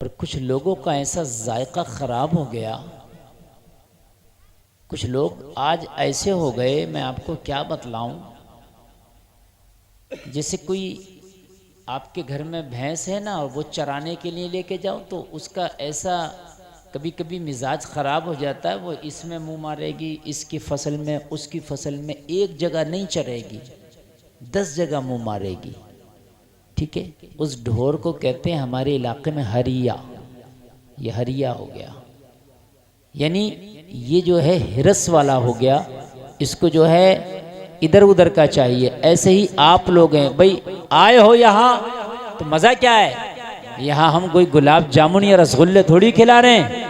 اور کچھ لوگوں کا ایسا ذائقہ خراب ہو گیا، کچھ لوگ آج ایسے ہو گئے، میں آپ کو کیا بتلاؤں، جیسے کوئی آپ کے گھر میں بھینس ہے نا اور وہ چرانے کے لیے لے کے جاؤ تو اس کا ایسا کبھی کبھی مزاج خراب ہو جاتا ہے، وہ اس میں منہ مارے گی، اس کی فصل میں، اس کی فصل میں، ایک جگہ نہیں چرے گی، 10 جگہ منہ مارے گی، ٹھیک ہے۔ اس ڈھور کو کہتے ہیں ہمارے علاقے میں ہریا، یہ ہریا ہو گیا، یعنی یہ جو ہے ہرس والا ہو گیا، اس کو جو ہے ادھر ادھر کا چاہیے۔ ایسے ہی آپ لوگ ہیں بھئی، آئے ہو یہاں تو مزہ کیا ہے، یہاں ہم کوئی گلاب جامن یا رسگلے تھوڑی کھلا رہے ہیں،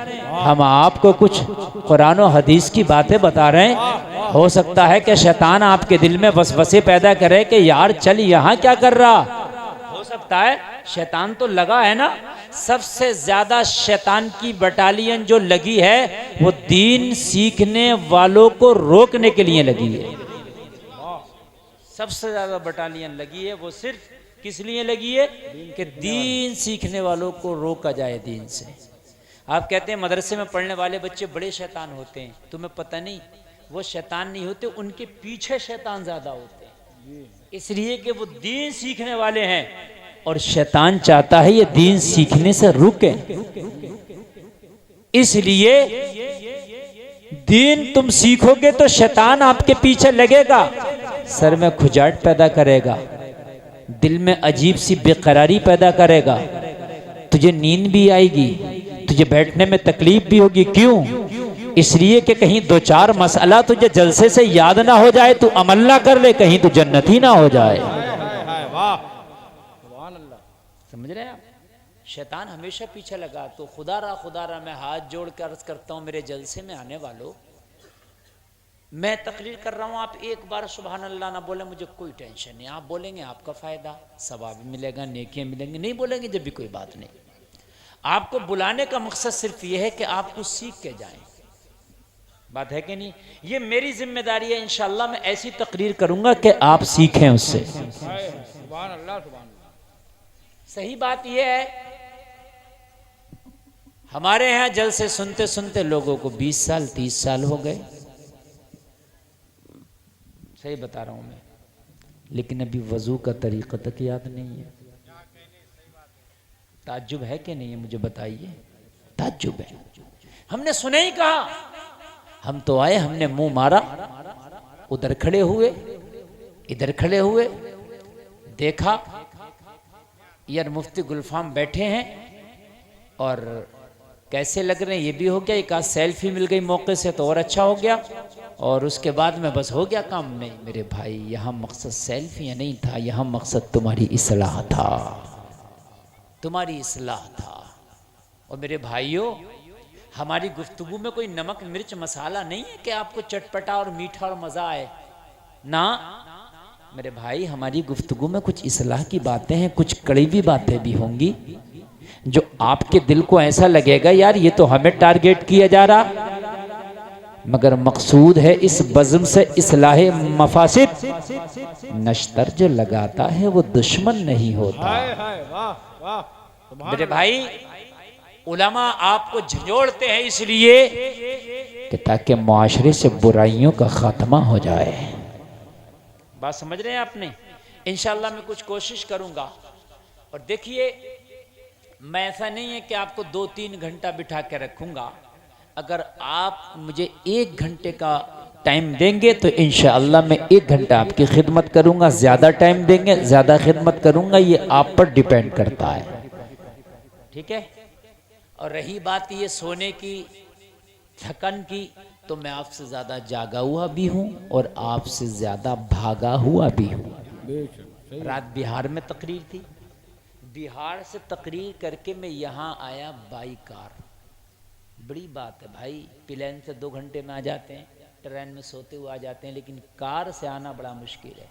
ہم آپ کو کچھ قرآن و حدیث کی باتیں بتا رہے ہیں۔ ہو سکتا ہے کہ شیطان آپ کے دل میں وسوسے پیدا کرے کہ یار چل یہاں کیا کر رہا، ہو سکتا ہے شیطان تو لگا ہے نا۔ سب سے زیادہ شیطان کی بٹالین جو لگی ہے وہ دین سیکھنے والوں کو روکنے کے لیے لگی ہے، سب سے زیادہ بٹالین لگی ہے، وہ صرف کس لیے لگی ہے کہ دین سیکھنے والوں کو روکا جائے دین سے۔ آپ کہتے ہیں مدرسے میں پڑھنے والے بچے بڑے شیطان ہوتے ہیں، تمہیں پتہ نہیں، وہ شیطان نہیں ہوتے، ان کے پیچھے شیطان زیادہ ہوتے ہیں، اس لیے کہ وہ دین سیکھنے والے ہیں اور شیطان چاہتا ہے یہ دین سیکھنے سے رکے، اس لیے دین تم سیکھو گے تو شیطان آپ کے پیچھے لگے گا، سر میں کھجاٹ پیدا کرے گا، دل میں عجیب سی بے قراری پیدا کرے گا، تجھے نیند بھی آئے گی، تجھے بیٹھنے میں تکلیف بھی ہوگی، کیوں؟ اس لیے کہ کہیں دو چار مسئلہ تجھے جلسے سے یاد نہ ہو جائے، تو عمل نہ کر لے، کہیں تو جنتی نہ ہو جائے۔ سمجھ رہے ہیں آپ؟ شیطان ہمیشہ پیچھے لگا، تو خدا را میں ہاتھ جوڑ کر عرض کرتا ہوں میرے جلسے میں آنے والوں، میں تقریر کر رہا ہوں، آپ ایک بار سبحان اللہ نہ بولیں مجھے کوئی ٹینشن نہیں، آپ بولیں گے آپ کا فائدہ، ثواب ملے گا، نیکیاں ملیں گی، نہیں بولیں گے جب بھی کوئی بات نہیں۔ آپ کو بلانے کا مقصد صرف یہ ہے کہ آپ کو سیکھ کے جائیں، بات ہے کہ نہیں؟ یہ میری ذمہ داری ہے، انشاءاللہ میں ایسی تقریر کروں گا کہ آپ سیکھیں اس سے۔ سبحان اللہ سبحان اللہ۔ صحیح بات یہ ہے، ہمارے ہاں جلسے سنتے سنتے لوگوں کو 20 سال 30 سال ہو گئے، صحیح بتا رہا ہوں میں، لیکن ابھی وضو کا طریقہ تک یاد نہیں ہے۔ تعجب ہے کہ نہیں ہے مجھے بتائیے، تعجب ہے، ہم نے سنے ہی کہا، ہم تو آئے، ہم نے منہ مارا، ادھر کھڑے ہوئے ادھر کھڑے ہوئے، دیکھا یار مفتی گلفام بیٹھے ہیں اور کیسے لگ رہے ہیں، یہ بھی ہو گیا، ایک آدھ سیلفی مل گئی موقع سے تو اور اچھا ہو گیا، اور اس کے بعد میں بس ہو گیا کام۔ نہیں میرے بھائی، یہاں مقصد سیلفی نہیں تھا، یہاں مقصد تمہاری اصلاح تھا، تمہاری اصلاح تھا۔ اور میرے بھائیوں، ہماری گفتگو میں کوئی نمک مرچ مسالہ نہیں ہے کہ آپ کو چٹپٹا اور میٹھا اور مزہ آئے، نہ میرے بھائی، ہماری گفتگو میں کچھ اصلاح کی باتیں ہیں، کچھ کڑوی باتیں بھی ہوں گی جو آپ کے دل کو ایسا لگے گا یار یہ تو ہمیں ٹارگیٹ کیا جا رہا، مگر مقصود ہے اس بزم سے اصلاح مفاسد۔ نشتر جو لگاتا ہے وہ دشمن نہیں ہوتا۔ میرے بھائی، علماء آپ کو جھنجھوڑتے ہیں اس لیے کہ تاکہ معاشرے سے برائیوں کا خاتمہ ہو جائے۔ بات سمجھ رہے ہیں آپ نے؟ انشاءاللہ میں کچھ کوشش کروں گا۔ اور دیکھیے، میں ایسا نہیں ہے کہ آپ کو 2-3 گھنٹہ بٹھا کے رکھوں گا، اگر آپ مجھے 1 گھنٹے کا ٹائم دیں گے تو انشاءاللہ میں 1 گھنٹہ آپ کی خدمت کروں گا، زیادہ ٹائم دیں گے زیادہ خدمت کروں گا، یہ آپ پر ڈیپینڈ کرتا ہے، ٹھیک ہے؟ اور رہی بات یہ سونے کی، تھکن کی، تو میں آپ سے زیادہ جاگا ہوا بھی ہوں اور آپ سے زیادہ بھاگا ہوا بھی ہوں۔ رات بہار میں تقریر تھی، بہار سے تقریر کر کے میں یہاں آیا بائی کار، بڑی بات ہے بھائی، پلین سے 2 گھنٹے میں آ جاتے ہیں، ٹرین میں سوتے ہوئے آ جاتے ہیں، لیکن کار سے آنا بڑا مشکل ہے،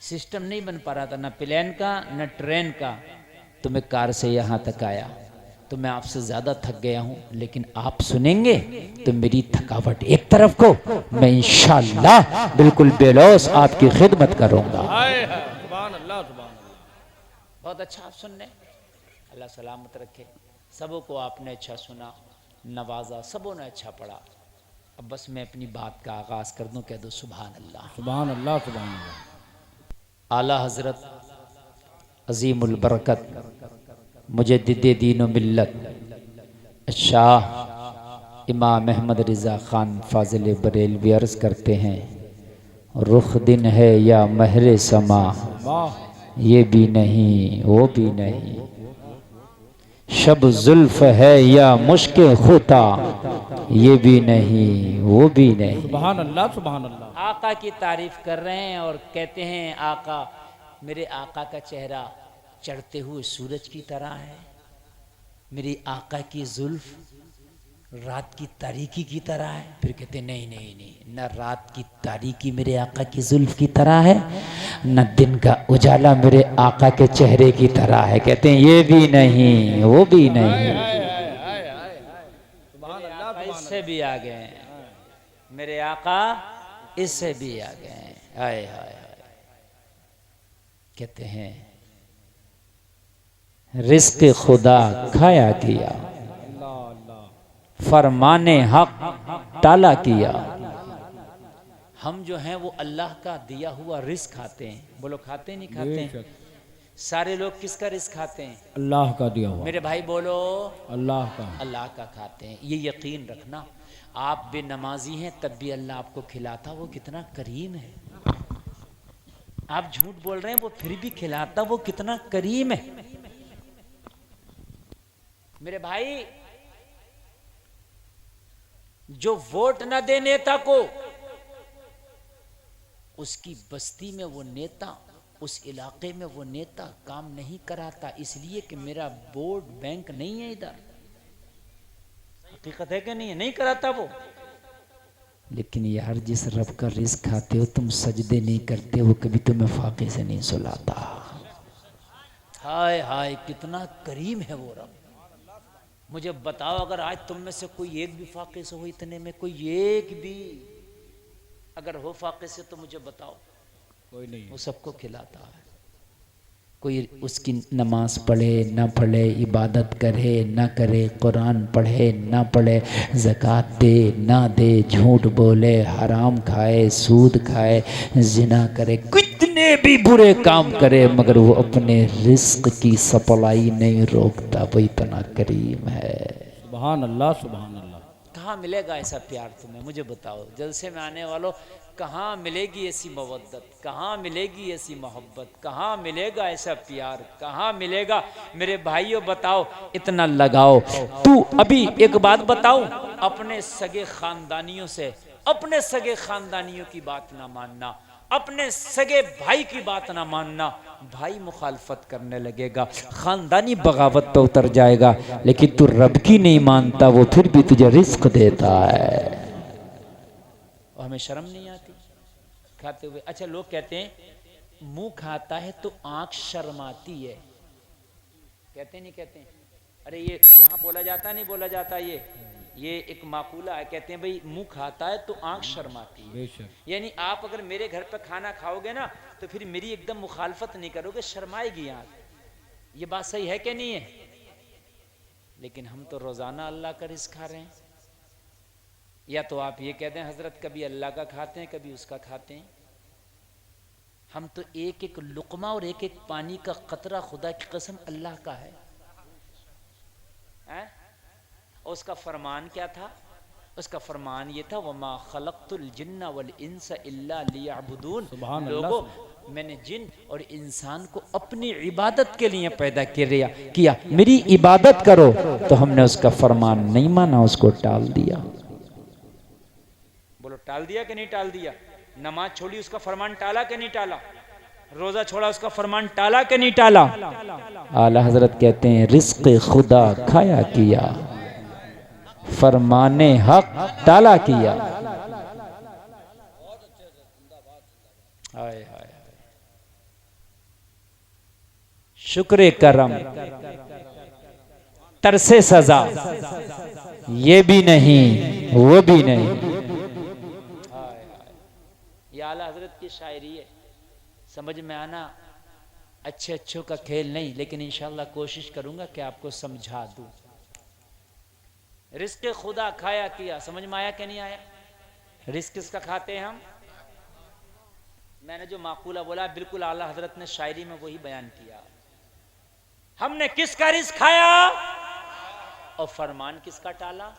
سسٹم نہیں بن پا رہا تھا، نہ پلین کا نہ ٹرین کا، تو میں کار سے یہاں تک آیا، تو میں آپ سے زیادہ تھک گیا ہوں، لیکن آپ سنیں گے تو میری تھکاوٹ ایک طرف کو، میں انشاءاللہ بالکل بے لوث آپ کی خدمت کروں گا۔ سبحان اللہ سبحان اللہ۔ بہت اچھا آپ سن رہے ہیں، اللہ سلامت رکھے. سبوں کو آپ نے اچھا سنا، نوازا، سبوں نے اچھا پڑھا. اب بس میں اپنی بات کا آغاز کر دوں. کہہ دو سبحان اللہ. سبحان اللہ سبحان اللہ. اعلیٰ حضرت عظیم البرکت مجدد دین و ملت شاہ امام احمد رضا خان فاضل بریلوی عرض کرتے ہیں، رخ دن ہے یا مہر سما، یہ بھی نہیں وہ بھی نہیں، شب زلف ہے یا مشک خطا، یہ بھی نہیں وہ بھی نہیں. سبحان اللہ سبحان اللہ. آقا کی تعریف کر رہے ہیں اور کہتے ہیں آقا، میرے آقا کا چہرہ چڑھتے ہوئے سورج کی طرح ہے، میری آقا کی زلف رات کی تاریکی کی طرح ہے. پھر کہتے ہیں نہیں نہیں نہیں، نہ رات کی تاریکی میرے آقا کی زلف کی طرح ہے، نہ دن کا اجالا میرے آقا کے چہرے کی طرح ہے. کہتے ہیں یہ بھی نہیں وہ بھی نہیں. سبحان میرے اللہ آقا اس سبحان سے بھی آگے ہیں، میرے آقا اس سے بھی آگے ہیں. ہائے ہائے ہائے. کہتے ہیں رزق خدا کھایا کیا، اللہ اللہ. فرمان حق ٹالا کیا. ہم جو ہیں وہ اللہ کا دیا ہوا رزق کھاتے ہیں. بولو کھاتے نہیں کھاتے بے ہیں؟ شک. سارے لوگ کس کا رزق کھاتے ہیں؟ اللہ کا دیا ہوا. میرے بھائی بولو اللہ کا. اللہ کا کھاتے ہیں. یہ یقین رکھنا، آپ بے نمازی ہیں تب بھی اللہ آپ کو کھلاتا. وہ کتنا کریم ہے. آپ جھوٹ بول رہے ہیں وہ پھر بھی کھلاتا. وہ کتنا کریم ہے. میرے بھائی جو ووٹ نہ دے نیتا کو، اس کی بستی میں وہ نیتا، اس علاقے میں وہ نیتا کام نہیں کراتا، اس لیے کہ میرا ووٹ بینک نہیں ہے ادھر. حقیقت ہے کہ نہیں ہے؟ نہیں کراتا وہ. لیکن یار جس رب کا رزق کھاتے ہو تم سجدے نہیں کرتے، وہ کبھی تمہیں فاقے سے نہیں سلاتا. ہائے ہائے کتنا کریم ہے وہ رب. مجھے بتاؤ اگر آج تم میں سے کوئی ایک بھی فاقے سے ہو، اتنے میں کوئی ایک بھی اگر ہو فاقے سے تو مجھے بتاؤ. کوئی نہیں. وہ سب کو کھلاتا ہے. کوئی اس کی نماز پڑھے نہ پڑھے، عبادت کرے نہ کرے، قرآن پڑھے نہ پڑھے، زکوٰۃ دے نہ دے، جھوٹ بولے، حرام کھائے، سود کھائے، زنا کرے، کتنے بھی برے کام کرے، مگر وہ اپنے رزق کی سپلائی نہیں روکتا. وہ اتنا کریم ہے. سبحان اللہ سبحان اللہ. کہاں ملے گا ایسا پیار تمہیں؟ مجھے بتاؤ. جلسے میں آنے والوں، کہاں ملے گی ایسی مودت؟ کہاں ملے گی ایسی محبت؟ کہاں ملے گا ایسا پیار؟ کہاں ملے گا؟ میرے بھائیوں بتاؤ. اتنا لگاؤ. تو ابھی ایک بات بتاؤ، اپنے سگے خاندانیوں سے، اپنے سگے خاندانیوں کی بات نہ ماننا، اپنے سگے بھائی کی بات نہ ماننا. بھائی مخالفت کرنے لگے گا، خاندانی بغاوت پہ اتر جائے گا، لیکن تو رب کی نہیں مانتا، وہ پھر بھی تجھے رزق دیتا ہے. اور ہمیں شرم نہیں آتی کھاتے ہوئے؟ اچھا لوگ کہتے ہیں منہ کھاتا ہے تو آنکھ شرماتی ہے. کہتے نہیں کہتے ہیں؟ ارے یہ یہاں بولا جاتا نہیں بولا جاتا؟ یہ ایک معقولہ ہے. کہتے ہیں بھئی منہ کھاتا ہے تو آنکھ شرماتی ہے. بے شک. یعنی آپ اگر میرے گھر پہ کھانا کھاؤ گے نا تو پھر میری ایک دم مخالفت نہیں کرو گے، شرمائے گی آنکھ. یہ بات صحیح ہے کہ نہیں ہے؟ لیکن ہم تو روزانہ اللہ کا رزق کھا رہے ہیں. یا تو آپ یہ کہہ دیں حضرت کبھی اللہ کا کھاتے ہیں کبھی اس کا کھاتے ہیں. ہم تو ایک ایک لقمہ اور ایک ایک پانی کا قطرہ خدا کی قسم اللہ کا ہے. اور اس کا فرمان کیا تھا؟ اس کا فرمان یہ تھا وَمَا خَلَقْتُ الْجِنَّ وَالْإِنسَ إِلَّا لِيَعْبُدُونَ. سبحان اللہ. لوگوں میں نے جن اور انسان کو اپنی عبادت کے لیے پیدا کیا، میری عبادت کرو. تو ہم نے اس کا فرمان نہیں مانا، اس کو ٹال دیا. بولو ٹال دیا کہ نہیں ٹال دیا؟ نماز چھوڑی اس کا فرمان ٹالا کہ نہیں ٹالا؟ روزہ چھوڑا اس کا فرمان ٹالا کہ نہیں ٹالا؟ اعلیٰ حضرت کہتے ہیں رزق خدا کھایا کیا، فرمان حق ٹالا کیا. شکر کرم ترس سزا، یہ بھی نہیں وہ بھی نہیں. یہ اعلیٰ حضرت کی شاعری ہے. سمجھ میں آنا اچھے اچھوں کا کھیل نہیں، لیکن انشاءاللہ کوشش کروں گا کہ آپ کو سمجھا دوں۔ رزق خدا کھایا کیا، سمجھ میں آیا کہ نہیں آیا؟ رزق کس کا کھاتے ہیں ہم؟ میں نے جو معقولہ بولا بالکل اعلیٰ حضرت نے شاعری میں وہی بیان کیا۔ ہم نے کس کا رزق کھایا اور فرمان کس کا ٹالا؟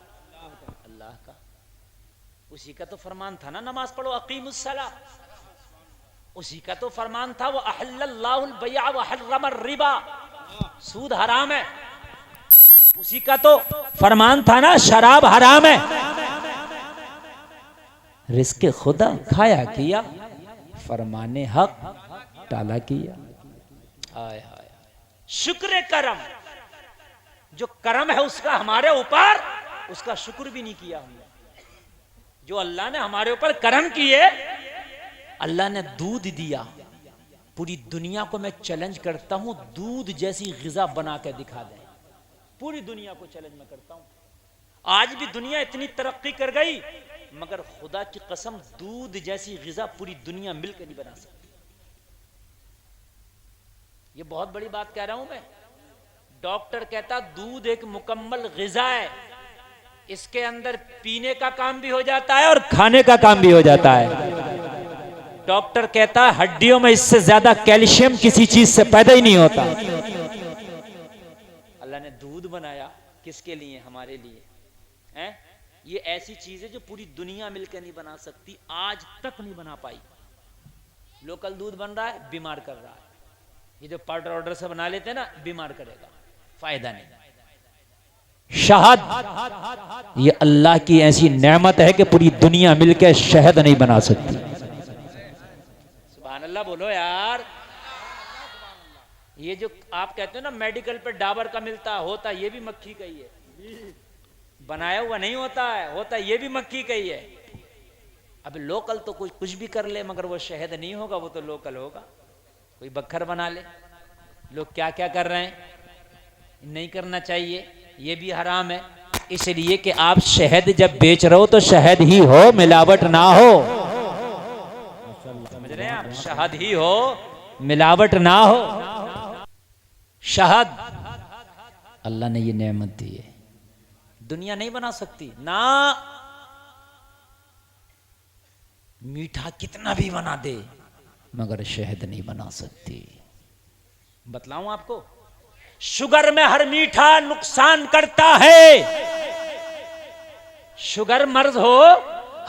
اللہ کا۔ اسی کا تو فرمان تھا نا نماز پڑھو اقیم الصلاۃ، اسی کا تو فرمان تھا وَأَحَلَّ اللَّهُ الْبَيْعَ وَحَرَّمَ الرِّبَا، سود حرام ہے، اسی کا تو فرمان تھا نا شراب حرام ہے۔ رزق خدا کھایا کیا، فرمان حق ٹالا کیا۔ آئے ہائے، شکر کرم، جو کرم ہے اس کا ہمارے اوپر، اس کا شکر بھی نہیں کیا ہم نے۔ جو اللہ نے ہمارے اوپر کرم کیے، اللہ نے دودھ دیا، پوری دنیا کو میں چیلنج کرتا ہوں دودھ جیسی غذا بنا کے دکھا دیں، پوری دنیا کو چیلنج میں کرتا ہوں۔ آج بھی دنیا اتنی ترقی کر گئی مگر خدا کی قسم دودھ جیسی غذا پوری دنیا مل کے نہیں بنا سکتی۔ یہ بہت بڑی بات کہہ رہا ہوں میں۔ ڈاکٹر کہتا دودھ ایک مکمل غذا ہے، اس کے اندر پینے کا کام بھی ہو جاتا ہے اور کھانے کا کام بھی ہو جاتا ہے۔ ڈاکٹر کہتا ہے ہڈیوں میں اس سے زیادہ کیلشیم کسی چیز سے پیدا ہی نہیں ہوتا۔ اللہ نے دودھ بنایا کس کے لیے؟ ہمارے لیے۔ یہ ایسی چیز ہے جو پوری دنیا مل کے نہیں بنا سکتی، آج تک نہیں بنا پائی۔ لوکل دودھ بن رہا ہے، بیمار کر رہا ہے۔ یہ جو پاؤڈر آرڈر سے بنا لیتے ہیں نا، بیمار کرے گا، فائدہ نہیں۔ شہد، یہ اللہ کی ایسی نعمت ہے کہ پوری دنیا مل کے شہد نہیں بنا سکتی۔ سبحان اللہ بولو یار۔ یہ جو آپ کہتے ہیں نا میڈیکل پہ ڈابر کا ملتا ہوتا، یہ بھی مکھی کا ہی ہے، بنایا ہوا نہیں ہوتا ہے، ہوتا یہ بھی مکھی کا ہی ہے۔ اب لوکل تو کچھ بھی کر لے مگر وہ شہد نہیں ہوگا، وہ تو لوکل ہوگا۔ کوئی بکھر بنا لے، لوگ کیا کیا کر رہے ہیں، نہیں کرنا چاہیے، یہ بھی حرام ہے۔ اس لیے کہ آپ شہد جب بیچ رہے ہو تو شہد ہی ہو، ملاوٹ نہ ہو، سمجھ رہے ہیں آپ؟ شہد ہی ہو، ملاوٹ نہ ہو۔ شہد اللہ نے یہ نعمت دی ہے، دنیا نہیں بنا سکتی نا، میٹھا کتنا بھی بنا دے مگر شہد نہیں بنا سکتی۔ بتلاؤں آپ کو، شوگر میں ہر میٹھا نقصان کرتا ہے، شوگر مرض ہو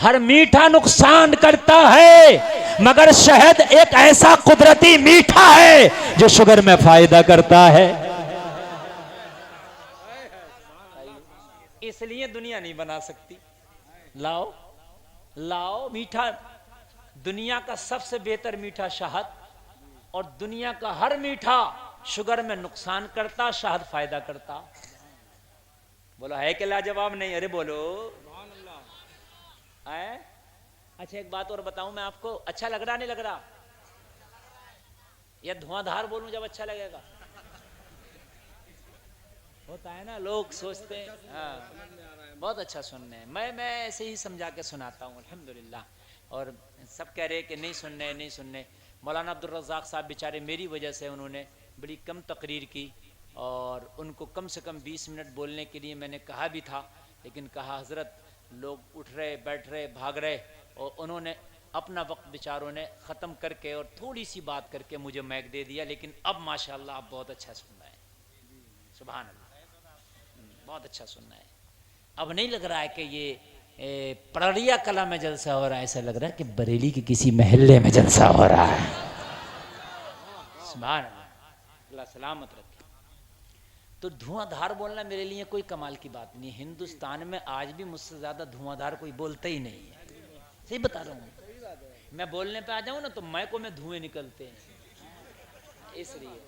ہر میٹھا نقصان کرتا ہے، مگر شہد ایک ایسا قدرتی میٹھا ہے جو شوگر میں فائدہ کرتا ہے۔ اس لیے دنیا نہیں بنا سکتی۔ لاؤ لاؤ میٹھا، دنیا کا سب سے بہتر میٹھا شہد، اور دنیا کا ہر میٹھا شوگر میں نقصان کرتا، شہد فائدہ کرتا۔ بولو ہے کہ لاجواب نہیں؟ ارے بولو۔ اچھا ایک بات اور بتاؤں میں آپ کو، اچھا لگ رہا نہیں لگ رہا؟ یا دھواں دھار بولوں جب اچھا لگے گا؟ ہوتا ہے نا، لوگ سوچتے ہیں ہاں بہت اچھا سننے ہیں، میں ایسے ہی سمجھا کے سناتا ہوں الحمدللہ، اور سب کہہ رہے کہ نہیں سننے نہیں سننے۔ مولانا عبدالرزاق صاحب بیچارے میری وجہ سے انہوں نے بڑی کم تقریر کی، اور ان کو کم سے کم 20 منٹ بولنے کے لیے میں نے کہا بھی تھا، لیکن کہا حضرت لوگ اٹھ رہے بیٹھ رہے بھاگ رہے، اور انہوں نے اپنا وقت بیچاروں نے ختم کر کے اور تھوڑی سی بات کر کے مجھے مائک دے دیا، لیکن اب ماشاءاللہ آپ بہت اچھا سن رہے ہیں، سبحان اللہ، بہت اچھا سننا ہے۔ اب نہیں لگ رہا ہے کہ یہ پرڑیا کلا میں جلسہ ہو رہا ہے، ایسا لگ رہا ہے کہ بریلی کے کسی محلے میں جلسہ ہو رہا ہے۔ سبحان اللہ، اللہ سلامت رکھے۔ تو دھواں دھار بولنا میرے لیے کوئی کمال کی بات نہیں، ہندوستان میں آج بھی مجھ سے زیادہ دھواں دھار کوئی بولتا ہی نہیں ہے، صحیح بتا رہا ہوں۔ میں بولنے پہ آ جاؤں نا تو مائکوں میں دھوئیں نکلتے ہیں، اس لیے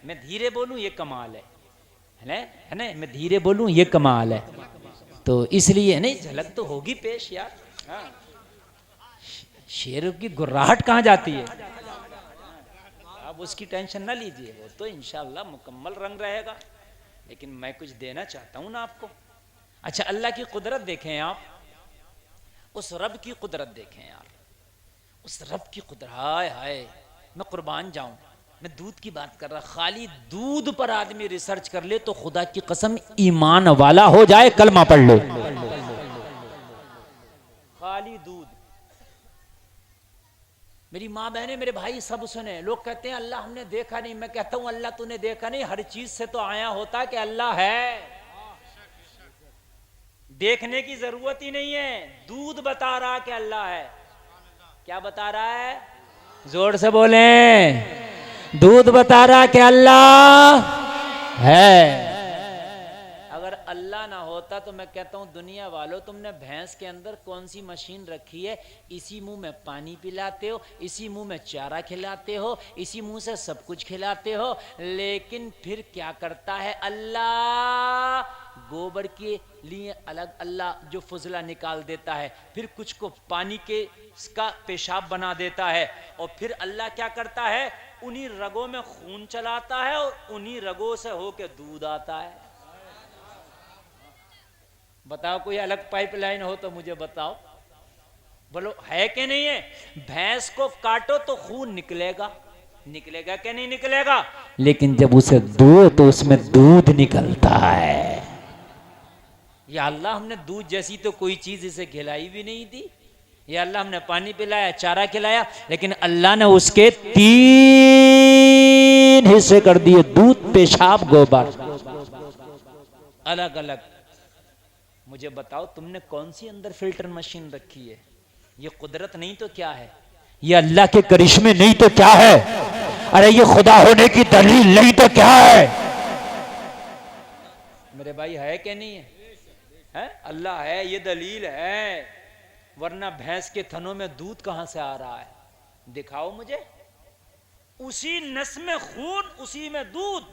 میں دھیرے بولوں یہ کمال ہے نا، میں دھیرے بولوں یہ کمال ہے، تو اس لیے نہیں جھلک تو ہوگی پیش یار۔ شیر کی گراہٹ کہاں جاتی ہے، آپ اس کی ٹینشن نہ لیجئے، وہ تو انشاءاللہ مکمل رنگ رہے گا، لیکن میں کچھ دینا چاہتا ہوں نا آپ کو۔ اچھا اللہ کی قدرت دیکھیں آپ، اس رب کی قدرت دیکھیں یار، اس رب کی قدرت، ہائے ہائے میں قربان جاؤں، میں دودھ کی بات کر رہا، خالی دودھ پر آدمی ریسرچ کر لے تو خدا کی قسم ایمان والا ہو جائے، کلمہ پڑھ لے. خالی دودھ. میری ماں بہنیں میرے بھائی سب سنے. لوگ کہتے ہیں اللہ ہم نے دیکھا نہیں. میں کہتا ہوں اللہ تو نے دیکھا نہیں، ہر چیز سے تو آیا ہوتا کہ اللہ ہے. دیکھنے کی ضرورت ہی نہیں ہے. دودھ بتا رہا کہ اللہ ہے. کیا بتا رہا ہے؟ زور سے بولیں. دودھ بتا رہا کہ اللہ ہے. اگر اللہ نہ ہوتا تو میں کہتا ہوں دنیا والوں تم نے بھینس کے اندر کون سی مشین رکھی ہے؟ اسی منہ میں پانی پلاتے ہو، اسی منہ میں چارہ کھلاتے ہو، اسی منہ سے سب کچھ کھلاتے ہو، لیکن پھر کیا کرتا ہے اللہ؟ گوبر کے لیے الگ اللہ جو فضلہ نکال دیتا ہے، پھر کچھ کو پانی کے کا پیشاب بنا دیتا ہے، اور پھر اللہ کیا کرتا ہے؟ انہی رگوں میں خون چلاتا ہے اور انہی رگوں سے ہو کے دودھ آتا ہے. بتاؤ کوئی الگ پائپ لائن ہو تو مجھے بتاؤ. بولو ہے کہ نہیں ہے؟ بھینس کو کاٹو تو خون نکلے گا. نکلے گا کہ نہیں نکلے گا؟ لیکن جب اسے دو تو اس میں دودھ نکلتا ہے. یا اللہ ہم نے دودھ جیسی تو کوئی چیز اسے کھلائی بھی نہیں تھی. یا اللہ ہم نے پانی پلایا، چارہ کھلایا، لیکن اللہ نے اس کے 3 حصے کر دیے: دودھ، پیشاب، گوبر، الگ الگ. مجھے بتاؤ تم نے کون سی اندر فلٹر مشین رکھی ہے؟ یہ قدرت نہیں تو کیا ہے؟ یہ اللہ کے کرشمے نہیں تو کیا ہے؟ ارے یہ خدا ہونے کی دلیل نہیں تو کیا ہے؟ میرے بھائی ہے کہ نہیں ہے؟ اللہ ہے، یہ دلیل ہے. ورنہ بھینس کے تھنوں میں دودھ کہاں سے آ رہا ہے؟ دکھاؤ مجھے. اسی نس میں خون، اسی میں دودھ.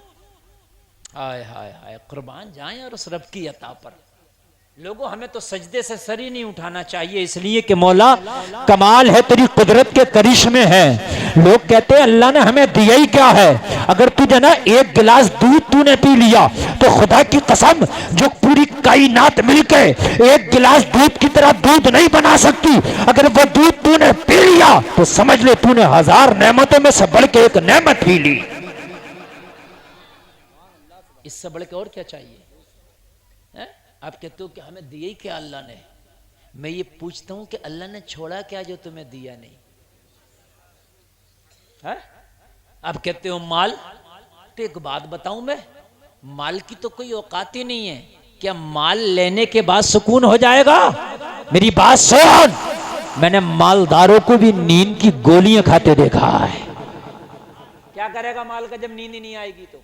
ہائے ہائے ہائے، قربان جائیں اور اس رب کی عطا پر. لوگوں ہمیں تو سجدے سے سر ہی نہیں اٹھانا چاہیے، اس لیے کہ مولا کمال ہے تیری قدرت کے کرشمے ہیں. لوگ کہتے ہیں اللہ نے ہمیں دیا ہی کیا ہے؟ اگر تجھے نا 1 گلاس دودھ تو نے پی لیا تو خدا کی قسم جو پوری کائنات مل کے 1 گلاس دودھ کی طرح دودھ نہیں بنا سکتی. اگر وہ دودھ تو نے پی لیا تو سمجھ لے تو نے 1000 نعمتوں میں سے بڑھ کے ایک نعمت پی لی. اس سے بڑھ کے اور کیا چاہیے؟ آپ کہتے ہو کہ ہمیں دیا ہی کیا اللہ نے. میں یہ پوچھتا ہوں کہ اللہ نے چھوڑا کیا جو تمہیں دیا نہیں؟ آپ کہتے ہو مال. تو ایک بات بتاؤں میں، مال کی تو کوئی اوقات ہی نہیں ہے. کیا مال لینے کے بعد سکون ہو جائے گا؟ میری بات سن. میں نے مالداروں کو بھی نیند کی گولیاں کھاتے دیکھا ہے. کیا کرے گا مال کا جب نیند ہی نہیں آئے گی تو؟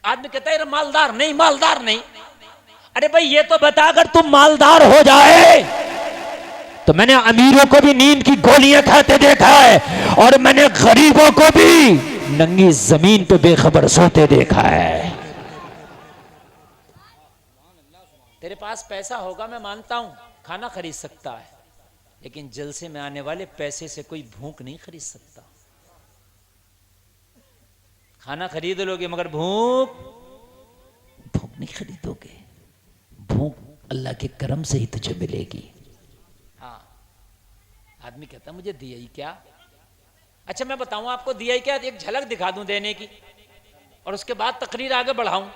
آدمی کہتا ہے مالدار نہیں، مالدار نہیں. ارے بھائی یہ تو بتا اگر تم مالدار ہو جائے تو میں نے امیروں کو بھی نیند کی گولیاں کھاتے دیکھا ہے، اور میں نے غریبوں کو بھی ننگی زمین پہ بے خبر سوتے دیکھا ہے. تیرے پاس پیسہ ہوگا میں مانتا ہوں، کھانا خرید سکتا ہے، لیکن جلسے میں آنے والے پیسے سے کوئی بھوک نہیں خرید سکتا. کھانا خرید لو گے مگر بھوک نہیں خریدو گے. بھوک اللہ کے کرم سے ہی تجھے ملے گی. ہاں آدمی کہتا مجھے دیا ہی کیا. اچھا میں بتاؤں آپ کو دیا ہی کیا، ایک جھلک دکھا دوں دینے کی، اور اس کے بعد تقریر آگے بڑھاؤں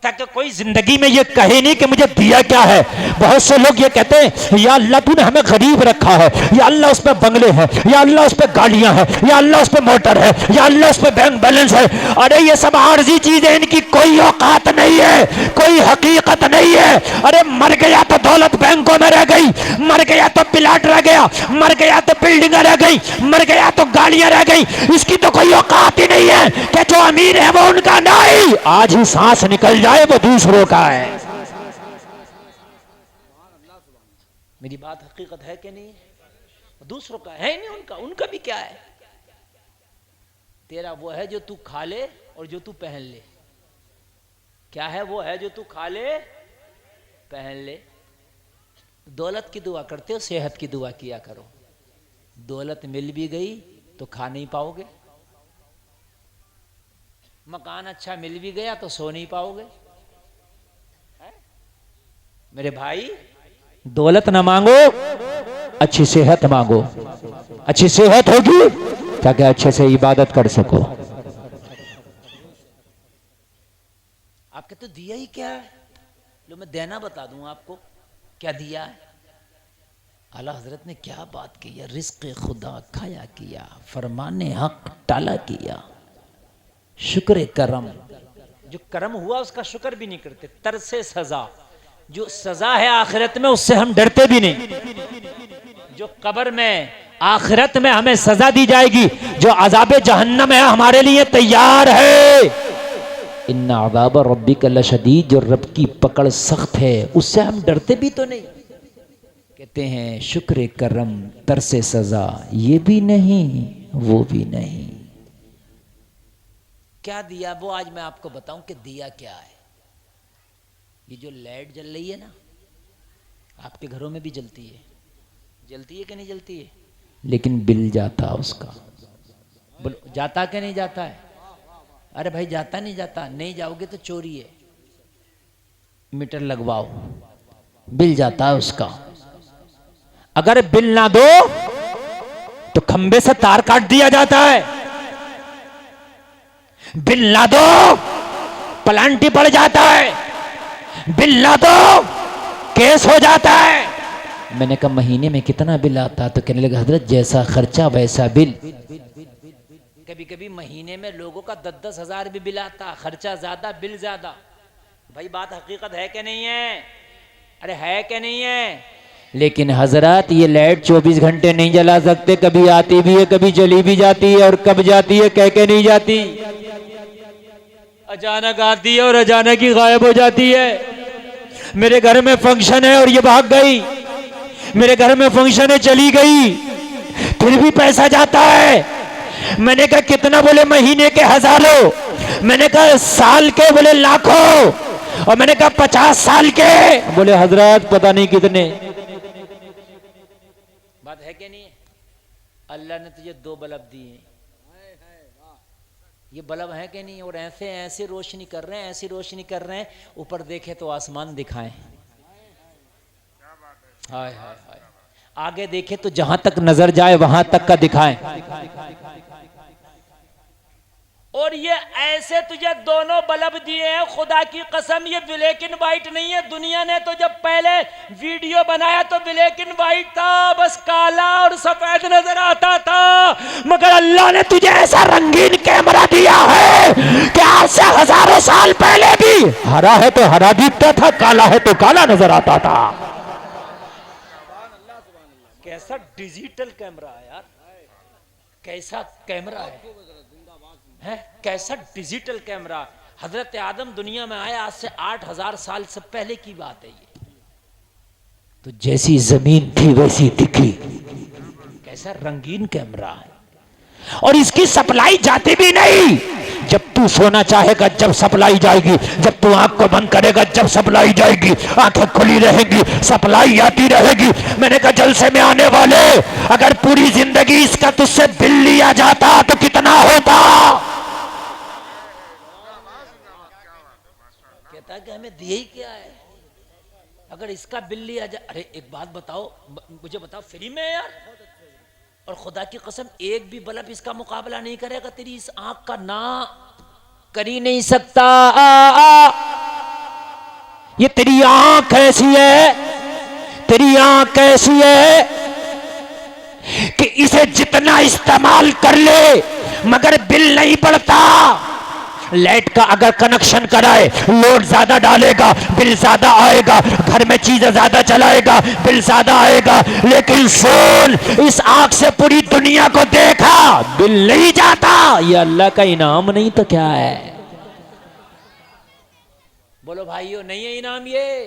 تاکہ کوئی زندگی میں یہ کہے نہیں کہ مجھے دیا کیا ہے. بہت سے لوگ یہ کہتے ہیں یا اللہ تو نے ہمیں غریب رکھا ہے، یا اللہ اس پہ بنگلے ہیں، یا اللہ اس پہ گاڑیاں ہیں، یا اللہ اس پہ موٹر ہے، یا اللہ اس پہ بینک بیلنس ہے. ارے یہ سب عارضی چیزیں، ان کی کوئی اوقات نہیں ہے، کوئی حقیقت نہیں ہے. ارے مر گیا تو دولت بینکوں میں رہ گئی، مر گیا تو پلاٹ رہ گیا، مر گیا تو بلڈنگیں رہ گئی، مر گیا تو گاڑیاں رہ گئی. اس کی تو کوئی اوقات ہی نہیں ہے کہ جو امیر ہے وہ ان کا نہیں. آج ہی سانس نکل جائے وہ دوسروں کا ہے. میری بات حقیقت ہے کہ نہیں؟ دوسروں کا ہے نہیں، ان کا بھی کیا ہے. تیرا وہ ہے جو تو کھا لے اور جو تو پہن لے. کیا ہے وہ ہے جو تو کھا لے پہن لے. دولت کی دعا کرتے ہو، صحت کی دعا کیا کرو. دولت مل بھی گئی تو کھا نہیں پاؤ گے، مکان اچھا مل بھی گیا تو سو نہیں پاؤ گے. میرے بھائی دولت نہ مانگو، اچھی صحت مانگو. اچھی صحت ہوگی تاکہ اچھے سے عبادت کر سکو. آپ کہتے دیا ہی کیا ہے؟ لو میں دینا بتا دوں آپ کو کیا دیا ہے. اعلیٰ حضرت نے کیا بات کی ہے. رزق خدا کھایا کیا، فرمان حق ٹالا کیا، شکر کرم. جو کرم ہوا اس کا شکر بھی نہیں کرتے. ترس سزا، جو سزا ہے آخرت میں اس سے ہم ڈرتے بھی نہیں. جو قبر میں آخرت میں ہمیں سزا دی جائے گی، جو عذاب جہنم ہے ہمارے لیے تیار ہے. ان عذاب ربک لشدید، جو رب کی پکڑ سخت ہے اس سے ہم ڈرتے بھی تو نہیں. کہتے ہیں شکر کرم ترس سزا، یہ بھی نہیں وہ بھی نہیں. کیا دیا وہ آج میں آپ کو بتاؤں کہ دیا کیا ہے. یہ جو لائٹ جل رہی ہے نا، آپ کے گھروں میں بھی جلتی ہے. جلتی ہے کہ نہیں جلتی ہے؟ لیکن بل جاتا اس کا. جاتا کہ نہیں جاتا ہے؟ ارے بھائی جاتا نہیں جاتا؟ نہیں جاؤ گے تو چوری ہے. میٹر لگواؤ، بل جاتا ہے اس کا. اگر بل نہ دو تو کھمبے سے تار کاٹ دیا جاتا ہے. بل نہ دو پلانٹی پڑ جاتا ہے. بل نہ دو کیس ہو جاتا ہے. میں نے کہا مہینے میں کتنا بل آتا؟ تو کہنے لگا حضرت جیسا خرچہ ویسا بل. کبھی کبھی مہینے میں لوگوں کا 10,000 بھی بل آتا، خرچہ زیادہ بل زیادہ. بھائی بات حقیقت ہے کہ نہیں ہے؟ ارے ہے کہ نہیں ہے؟ لیکن حضرات یہ لائٹ 24 گھنٹے نہیں جلا سکتے. کبھی آتی بھی ہے، کبھی چلی بھی جاتی ہے. اور کب جاتی ہے کہہ کے نہیں جاتی. اچانک آتی ہے اور اچانک ہی غائب ہو جاتی ہے. میرے گھر میں فنکشن ہے اور یہ بھاگ گئی. میرے گھر میں فنکشن ہے چلی گئی، پھر بھی پیسہ جاتا ہے. میں نے کہا کتنا؟ بولے مہینے کے ہزاروں. میں نے کہا سال کے؟ بولے لاکھوں. اور میں نے کہا 50 سال کے؟ بولے حضرات پتہ نہیں کتنے. بات ہے کہ نہیں ہے؟ اللہ نے تجھے 2 بلب دیے ہیں. یہ بلب ہے کہ نہیں؟ اور ایسے روشنی کر رہے ہیں، ایسی روشنی کر رہے ہیں اوپر دیکھے تو آسمان دکھائیں. ہائے ہائے ہائے. آگے دیکھے تو جہاں تک نظر جائے وہاں تک کا دکھائیں. اور یہ ایسے تجھے دونوں بلب دیے ہیں خدا کی قسم. یہ بلیک اینڈ وائٹ نہیں ہے. دنیا نے تو جب پہلے ویڈیو بنایا تو بلیک اینڈ وائٹ تھا، بس کالا اور سفید نظر آتا تھا. مگر اللہ نے تجھے ایسا رنگین کیمرہ دیا ہے کہ آج سے ہزاروں سال پہلے بھی ہرا ہے تو ہرا دکھتا تھا، کالا ہے تو کالا نظر آتا تھا. کیسا ڈیجیٹل کیمرہ ہے یار. کیسا کیمرہ ہے، کیسا ڈیجیٹل کیمرہ. حضرت آدم دنیا میں آیا آج سے 8,000 سال سے پہلے کی بات ہے. یہ تو جیسی زمین تھی ویسی دکھی. کیسا رنگین کیمرہ ہے. اور اس کی سپلائی جاتی بھی نہیں. جب تو سونا چاہے گا جب سپلائی جائے گی، جب تو آنکھ کو بند کرے گا جب سپلائی جائے گی. آنکھیں کھلی رہے گی، سپلائی آتی رہے گی. میں نے کہا جلسے میں آنے والے اگر پوری زندگی اس کا تجھ سے بل لیا جاتا تو کتنا ہوتا؟ کہتا ہے کہ ہمیں دیا ہی کیا ہے. اگر اس کا بل لیا جائے. ارے ایک بات بتاؤ مجھے، بتاؤ فری میں یار. اور خدا کی قسم ایک بھی بلب اس کا مقابلہ نہیں کرے گا. تیری اس آنکھ کا نہ کر ہی نہیں سکتا. یہ تیری آنکھ ایسی ہے، تیری آنکھ ایسی ہے کہ اسے جتنا استعمال کر لے مگر بل نہیں پڑتا. لائٹ کا اگر کنیکشن کرائے لوڈ زیادہ ڈالے گا بل زیادہ آئے گا. گھر میں چیزیں زیادہ چلائے گا بل زیادہ آئے گا. لیکن سن، اس آنکھ سے پوری دنیا کو دیکھا بل نہیں جاتا. یہ اللہ کا انعام نہیں تو کیا ہے؟ بولو بھائیو نہیں ہے انعام؟ یہ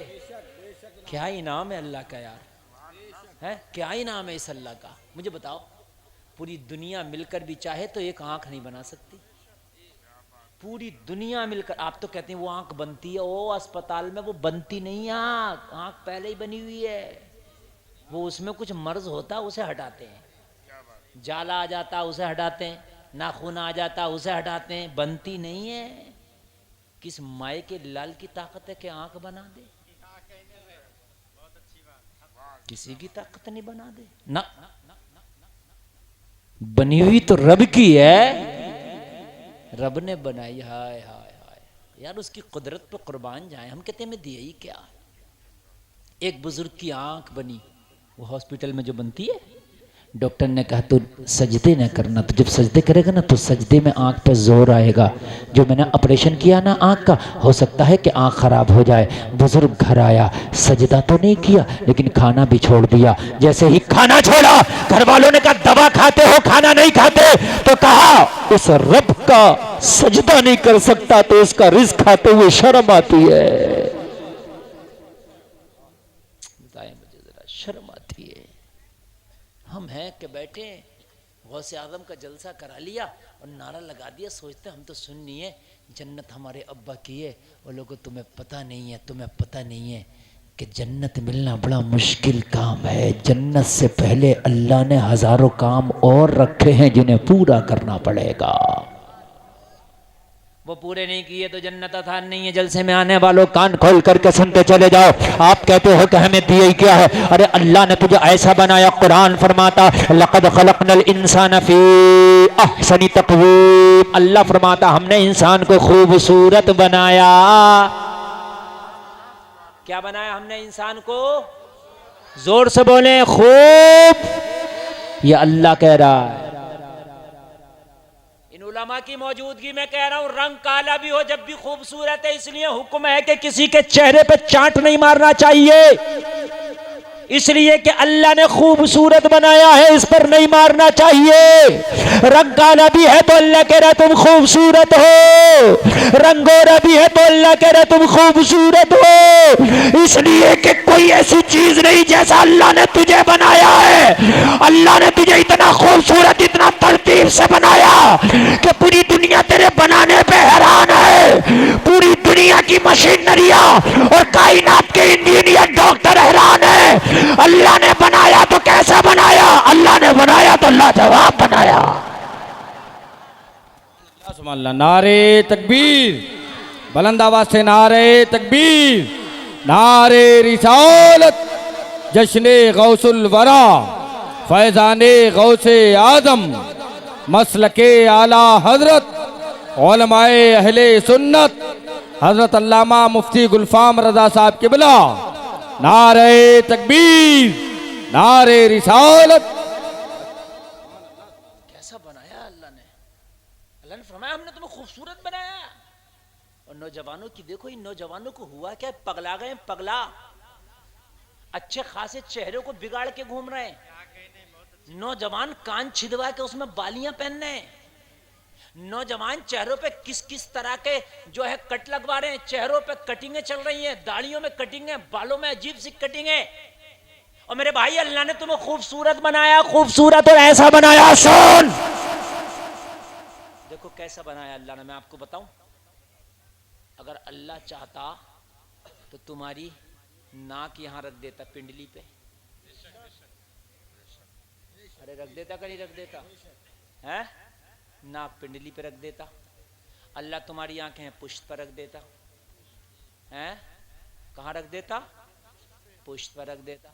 کیا انعام ہے اللہ کا یار. کیا انعام ہے اس اللہ کا؟ مجھے بتاؤ. پوری دنیا مل کر بھی چاہے تو ایک آنکھ نہیں بنا سکتی. پوری دنیا مل کر. آپ تو کہتے ہیں وہ آنکھ بنتی ہے. او اسپتال میں وہ بنتی نہیں. آنکھ پہلے ہی بنی ہوئی ہے. وہ اس میں کچھ مرض ہوتا اسے ہٹاتے ہیں. جالا آ جاتا اسے ہٹاتے ہیں. ناخن آ جاتا اسے ہٹاتے ہیں. بنتی نہیں ہے. کس مائے کے لال کی طاقت ہے کہ آنکھ بنا دے؟ کسی کی طاقت نہیں بنا دے. نہ بنی ہوئی تو رب کی ہے، رب نے بنائی. ہائے ہائے ہائے یار، اس کی قدرت پہ قربان جائیں. ہم کہتے ہیں میں دیا ہی کیا. ایک بزرگ کی آنکھ بنی، وہ ہاسپٹل میں جو بنتی ہے، ڈاکٹر نے کہا تو سجدے نہ کرنا، تو جب سجدے کرے گا نا تو سجدے میں آنکھ پہ زور آئے گا. جو میں نے آپریشن کیا نا آنکھ کا، ہو سکتا ہے کہ آنکھ خراب ہو جائے. بزرگ گھر آیا، سجدہ تو نہیں کیا لیکن کھانا بھی چھوڑ دیا. جیسے ہی کھانا چھوڑا، گھر والوں نے کہا دوا کھاتے ہو کھانا نہیں کھاتے، تو کہا اس رب کا سجدہ نہیں کر سکتا تو اس کا رزق کھاتے ہوئے شرم آتی ہے. بتائیں مجھے ذرا، شرم آتی ہے. ہم ہیں کہ بیٹھے غوث اعظم کا جلسہ کرا لیا اور نعرہ لگا دیا، سوچتے ہم تو سننی ہے، جنت ہمارے ابا کی ہے. وہ لوگوں تمہیں پتہ نہیں ہے، تمہیں پتہ نہیں ہے کہ جنت ملنا بڑا مشکل کام ہے. جنت سے پہلے اللہ نے ہزاروں کام اور رکھے ہیں جنہیں پورا کرنا پڑے گا. وہ پورے نہیں کیے تو جنت آسان نہیں ہے. جلسے میں آنے والوں کان کھول کر کے سنتے چلے جاؤ. آپ کہتے ہو کہ ہمیں دیے ہی کیا ہے. ارے اللہ نے تجھے ایسا بنایا، قرآن فرماتا لقد خلقنا الانسان فی احسن تقویم. اللہ فرماتا ہم نے انسان کو خوبصورت بنایا. کیا بنایا ہم نے انسان کو؟ زور سے بولیں خوب. یہ اللہ کہہ رہا ہے. ان علماء کی موجودگی میں کہہ رہا ہوں، رنگ کالا بھی ہو جب بھی خوبصورت ہے. اس لیے حکم ہے کہ کسی کے چہرے پہ چانٹ نہیں مارنا چاہیے، اس لیے کہ اللہ نے خوبصورت بنایا ہے، اس پر نہیں مارنا چاہیے. رنگ کالا بھی ہے تو اللہ کہہ رہا تم خوبصورت ہو، رنگ گورا بھی ہے تو اللہ کہہ رہا تم خوبصورت ہو. اس لیے کہ کوئی ایسی چیز نہیں جیسا اللہ نے تجھے بنایا ہے. اللہ نے تجھے اتنا خوبصورت، اتنا ترتیب سے بنایا کہ پوری دنیا تیرے بنانے پہ حیران ہے. پوری دنیا کی مشینریاں اور کائنات کے انجینئر ڈاکٹر حیران ہے. اللہ نے بنایا تو کیسا بنایا؟ اللہ نے بنایا تو لاجواب بنایا. سبحان اللہ. نعرے تکبیر، بلند آواز سے نعرے تکبیر، نعرے رسالت، جشن غوث الورا، فیضان غوث اعظم، مسلک اعلیٰ حضرت علماء اہل سنت حضرت علامہ مفتی گلفام رضا صاحب قبلہ. نعرے تکبیر، نعرے رسالت. کیسا بنایا اللہ نے؟ اللہ نے فرمایا ہم نے تمہیں خوبصورت بنایا. اور نوجوانوں کی دیکھو، ان نوجوانوں کو ہوا کیا؟ پگلا گئے. پگلا اچھے خاصے چہروں کو بگاڑ کے گھوم رہے ہیں. نوجوان کان چھدوا کے اس میں بالیاں پہن رہے ہیں. نوجوان چہروں پہ کس کس طرح کے جو ہے کٹ لگوا رہے ہیں. چہروں پہ کٹنگیں چل رہی ہیں، داڑھیوں میں کٹنگیں، بالوں میں عجیب سی کٹنگیں. اور میرے بھائی اللہ نے تمہیں خوبصورت بنایا، خوبصورت اور ایسا بنایا. سن دیکھو کیسا بنایا اللہ نے. میں آپ کو بتاؤں، اگر اللہ چاہتا تو تمہاری ناک یہاں رکھ دیتا، پنڈلی پہ. ارے رکھ دیتا کہ نہیں رکھ دیتا؟ ہے ناک پنڈلی پہ رکھ دیتا. اللہ تمہاری آنکھیں پشت پر رکھ دیتا. ہے کہاں رکھ دیتا؟ پشت پر رکھ دیتا.